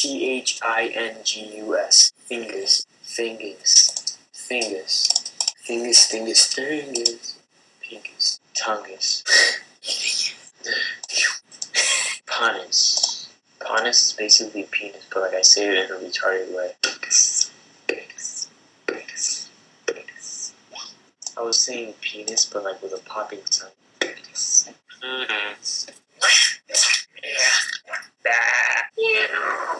thingus. Thingus. Thingus. Thingus. Thingus. Thingus. Thingus. Pingus. Tungus. Panis. Panis is basically penis, but like I say it in a retarded way. Penis. Penis. Penis. Penis. I was saying penis, but like with a popping sound. Penis. Penis. Yeah.